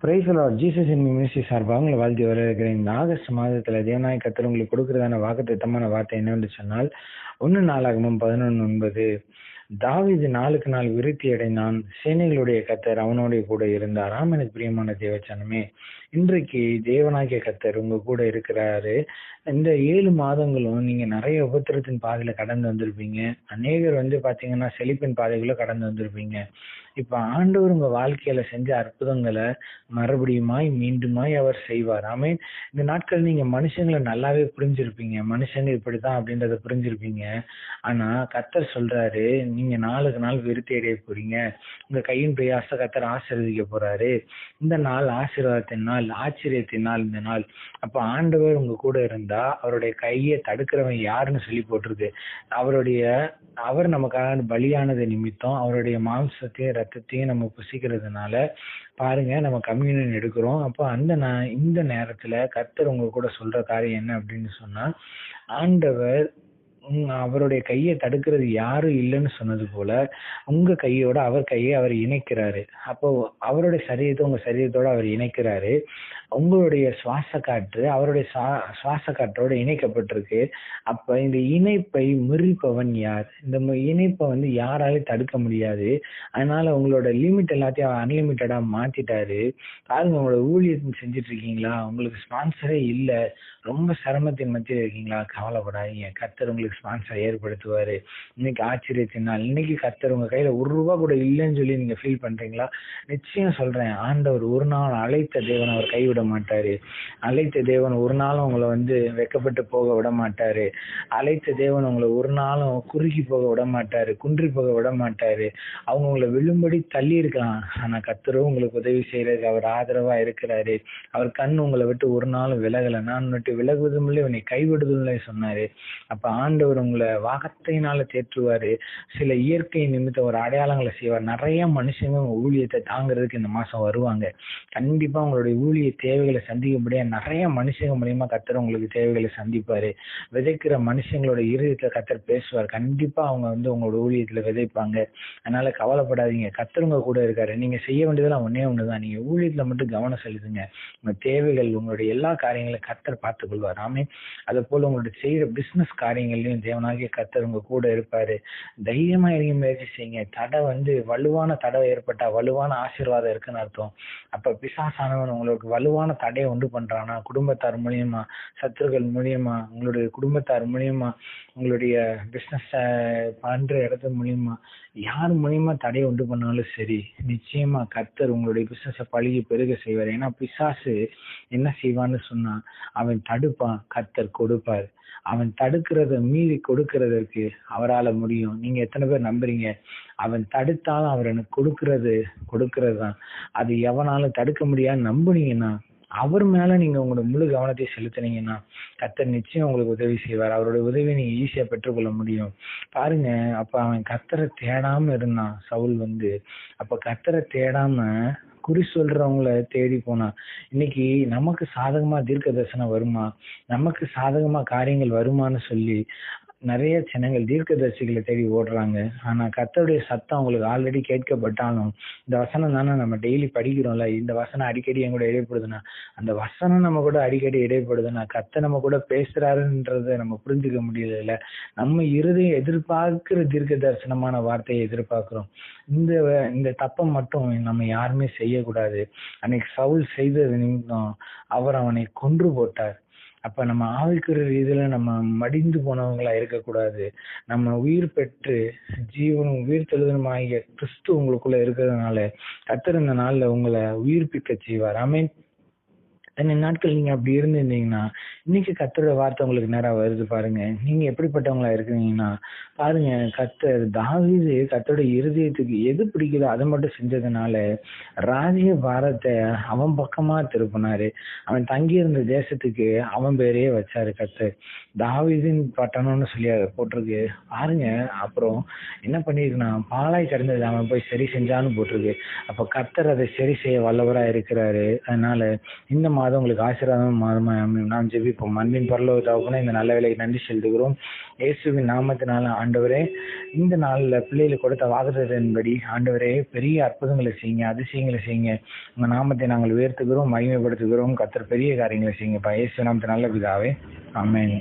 Praise the Lord. Jesus in ministry சார்பாக உங்களை வாழ்த்தி வரவேற்கிறேன். இந்த ஆகஸ்ட் மாதத்துல தேவநாயக கர்த்தர் உங்களுக்கு கொடுக்கிறதான வாக்குத்தத்தமான வார்த்தை என்னவென்று சொன்னால், 1 நாளாகமம் 11:9. தாவீது நாளுக்கு நாள் விருத்தி அடைந்தான், சேனைகளுடைய கர்த்தர் அவனோட கூட இருந்தார். எனக்கு பிரியமான தேவச்சனமே, இன்றைக்கு தேவனாகிய கர்த்தர் உங்க கூட இருக்கிறாரு. இந்த 7 மாதங்களும் நீங்க நிறைய உபத்திரத்தின் பாதையில கடந்து வந்திருப்பீங்க. அநேகர் பாத்தீங்கன்னா செழிப்பின் பாதைக்குள்ள கடந்து வந்திருப்பீங்க. இப்ப ஆண்டவர் உங்க வாழ்க்கையில செஞ்ச அற்புதங்களை மறுபடியுமாய் மீண்டுமாய் அவர் செய்வார். ஆமென். இந்த நாட்கள் நீங்க மனுஷங்களை நல்லாவே புரிஞ்சிருப்பீங்க, மனுஷங்க இப்படித்தான் அப்படின்றத புரிஞ்சிருப்பீங்க. ஆனா கர்த்தர் சொல்றாரு, நீங்க நாளுக்கு நாள் விருத்தி அடைய போறீங்க. உங்க கையின் பிரயாச கர்த்தர் ஆசீர்வதிக்க போறாரு. இந்த நாள் ஆசீர்வாதத்தின் நாள், ஆச்சரியத்தின் நாள் இந்த நாள். அப்ப ஆண்டவர் உங்க கூட இருந்தா அவருடைய கையை தடுக்கிறவன் யாருன்னு சொல்லி போட்டிருக்கு. அவர் நமக்காக பலியானது நிமித்தம் அவருடைய மாംസத்தையும் ரத்தத்தையும் நம்ம புசிக்கிறதுனால பாருங்க, நம்ம கம்யூனியன் எடுக்கிறோம். அப்போ இந்த நேரத்துல கர்த்தர் உங்க கூட சொல்ற காரியம் என்ன அப்படின்னு சொன்னா, ஆண்டவர் அவருடைய கையை தடுக்கிறது யாரும் இல்லைன்னு சொன்னது போல உங்க கையோட அவர் கையை அவர் இணைக்கிறாரு. அப்போ அவருடைய சரீரத்தை உங்க சரீரத்தோட அவர் இணைக்கிறாரு. உங்களுடைய சுவாச காற்று அவருடைய சுவாச காற்றோட இணைக்கப்பட்டிருக்கு. அப்ப இந்த இணைப்பை முறிப்பவன் யார்? இந்த இணைப்பை யாராலையும் தடுக்க முடியாது. அதனால உங்களோட லிமிட் எல்லாத்தையும் அன்லிமிட்டடா மாத்திட்டாரு. பாருங்க, உங்களோட ஊழியத்தை செஞ்சுட்டு இருக்கீங்களா? உங்களுக்கு ஸ்பான்சரே இல்ல, ரொம்ப சிரமத்தின் மத்தியில் இருக்கீங்களா? கவலைப்படாதீங்க, கர்த்தர் உங்களுக்கு ஸ்பான்சர் ஏற்படுத்துவாரு. இன்னைக்கு ஆச்சரியத்தின் நாள். இன்னைக்கு கர்த்தர் உங்க கையில ₹1 கூட இல்லைன்னு சொல்லி நீங்க ஃபீல் பண்றீங்களா? நிச்சயம் சொல்றேன், ஆண்டவர் ஒரு நாள் அழைத்த தேவன் அவர் கைவிட மாட்டாரு. அழைத்த தேவன் ஒரு நாளும் உங்களை வெக்கப்பட்டு போக விட மாட்டாரு. அழைத்த தேவன் உங்களை ஒரு நாளும் குறுகி போக விட மாட்டாரு, குன்றி போக விட மாட்டாரு. அவங்க உங்களை விழும்படி தள்ளி இருக்கலாம், ஆனா கர்த்தரும் உங்களுக்கு உதவி செய்யறதுக்கு அவர் ஆதரவா இருக்கிறாரு. அவர் கண் உங்களை விட்டு ஒரு நாளும் விலகல. நான் விட்டு விலகுவதும் இல்லை, உன்னை கைவிடுவதும் இல்லை சொன்னாரு. அப்ப ஆண்டவர் உங்களை வாகத்தையினால தேற்றுவாரு. சில இயற்கை நிமித்த ஒரு அடையாளங்களை செய்வார். நிறைய மனுஷங்க உங்க ஊழியத்தை தாங்கிறதுக்கு இந்த மாசம் வருவாங்க. கண்டிப்பா உங்களுடைய ஊழிய தேவைகளை சந்திக்கும்படியா நிறைய மனுஷங்க மூலியமா கர்த்தர் உங்களுக்கு தேவைகளை சந்திப்பாரு. விதைக்கிற மனுஷங்களோட இருதயத்துல கர்த்தர் பேசுவார். கண்டிப்பா அவங்க உங்களோட ஊழியத்துல விதைப்பாங்க. அதனால கவலைப்படாதீங்க, கர்த்தர் உங்க கூட இருக்காரு. நீங்க செய்ய வேண்டியதெல்லாம் ஒண்ணுதான், நீங்க ஊழியத்துல மட்டும் கவனம் செலுத்துங்க. உங்க தேவைகள், உங்களுடைய எல்லா காரியங்களையும் கர்த்தர் பார்த்துக் கொள்வார். ஆமென். அதே போல உங்களுடைய செய்யற பிசினஸ் காரியங்களையும் தேவனாகிய கர்த்தர் உங்க கூட இருப்பாரு. தைரியமா இறங்கி முயற்சி செய்யுங்க. தடை வலுவான தடை ஏற்பட்டா வலுவான ஆசீர்வாதம் இருக்குன்னு அர்த்தம். அப்ப பிசாசானவன் உங்களுக்கு வலுவான தடையை உண்டு பண்றானா, குடும்பத்தார் மூலியமா, சத்துருக்கள் மூலியமா, உங்களுடைய குடும்பத்தார் மூலியமா, உங்களுடைய பிசினஸ் பண்ற இடத்து மூலியமா, யார் மூலியமா தடையை உண்டு பண்ணாலும் சரி, நிச்சயமா கர்த்தர் உங்களுடைய பிசினஸ பழுகி பெருக செய்வார். ஏன்னா பிசாசு என்ன செய்வான்னு சொன்னா, அவன் தடுப்பான், கர்த்தர் கொடுப்பார். அவன் தடுக்கிறத மீறி கொடுக்கிறதற்கு அவரால முடியும். நீங்க எத்தனை பேர் நம்புறீங்க? அவன் தடுத்தாலும் அவர் எனக்கு கொடுக்கிறது தான். அது எவனாலும் தடுக்க முடியாது நம்புனீங்கன்னா, அவர் மேல நீங்க உங்களோட முழு கவனத்தை செலுத்தினீங்கன்னா, கர்த்தர் நிச்சயம் உங்களுக்கு உதவி செய்வார். அவருடைய உதவியை நீங்க ஈஸியா பெற்றுக்கொள்ள முடியும். பாருங்க, அப்ப அவன் கர்த்தரை தேடாம இருந்தான் சவுல். அப்ப கர்த்தரை தேடாம குறி சொல்றவங்கள தேடி போனா, இன்னைக்கு நமக்கு சாதகமா தீர்க்க தரிசனம் வருமா, நமக்கு சாதகமா காரியங்கள் வருமானு சொல்லி நிறைய ஜனங்கள் தீர்க்கதரிசிகளை தேடி ஓடுறாங்க. ஆனா கர்த்தருடைய சத்தம் அவங்களுக்கு ஆல்ரெடி கேட்கப்பட்டாலும், இந்த வசனம் தானே நம்ம டெய்லி படிக்கிறோம்ல, இந்த வசனம் அடிக்கடி என் கூட இடைப்படுதுன்னா, அந்த வசனம் நம்ம கூட அடிக்கடி இடைப்படுதுன்னா கர்த்தர் நம்ம கூட பேசுறாருன்றத நம்ம புரிஞ்சுக்க முடியல. நம்ம இருதயம் எதிர்பார்க்கிற தீர்க்க தரிசனமான வார்த்தையை எதிர்பார்க்கிறோம். இந்த தப்பை மட்டும் நம்ம யாருமே செய்யக்கூடாது. அன்னைக்கு சவுல் செய்தது நிமித்தம் அவர் அவனை கொன்று போட்டார். அப்ப நம்ம ஆவிக்குரிய ரீதியில நம்ம மடிந்து போனவங்களா இருக்கக்கூடாது. நம்ம உயிர் பெற்று ஜீவனும் உயிர் தெழுதலும் ஆகிய கிறிஸ்து உங்களுக்குள்ள இருக்கிறதுனால கர்த்தர் இந்த நாள்ல உங்களை உயிர்ப்பிக்க செய்வார். ஆமென். நாட்கள் நீங்க அப்படி இருந்திருந்தீங்கன்னா, இன்னைக்கு கர்த்தரோட வார்த்தை உங்களுக்கு நேரா வருது பாருங்க. நீங்க எப்படிப்பட்டவங்களா இருக்கீங்கன்னா, பாருங்க, தாவீது கர்த்தரோட இருதயத்துக்கு எது பிடிக்குதோ அதை மட்டும் செஞ்சதுனால ராஜ்ய பாரத்தை அவன் பக்கமா திருப்பினாரு. அவன் தங்கி இருந்த தேசத்துக்கு அவன் பேரையே வச்சாரு கர்த்தர். தாவீதின் பட்டணம்னு சொல்லி அதை போட்டிருக்கு பாருங்க. அப்புறம் என்ன பண்ணிருக்குன்னா, பாலாய் கிடந்தது அவன் போய் சரி செஞ்சான்னு போட்டிருக்கு. அப்ப கர்த்தர் அதை சரி செய்ய வல்லவரா இருக்கிறாரு. அதனால இந்த மாதம் உங்களுக்கு ஆசீர்வாதம் மாதமாக அமையும். நாம் ஜெபிப்போம். அன்பின் பரலோக தகப்பனே, இந்த நல்ல வேலைக்கு நன்றி செலுத்துகிறோம். இயேசுவின் நாமத்தினால ஆண்டவரே, இந்த நாளில் பிள்ளைகளுக்கு கொடுத்த வாக்குத்தத்தத்தின்படி ஆண்டவரே பெரிய அற்புதங்களை செய்யுங்க, அதிசயங்களை செய்யுங்க. உங்க நாமத்தை நாங்கள் உயர்த்துகிறோம், மகிமைப்படுத்துகிறோம். கர்த்தர் பெரிய காரியங்களை செய்யுங்கப்பா. இயேசு நாமத்தின் நல்ல பிதாவே, ஆமென்.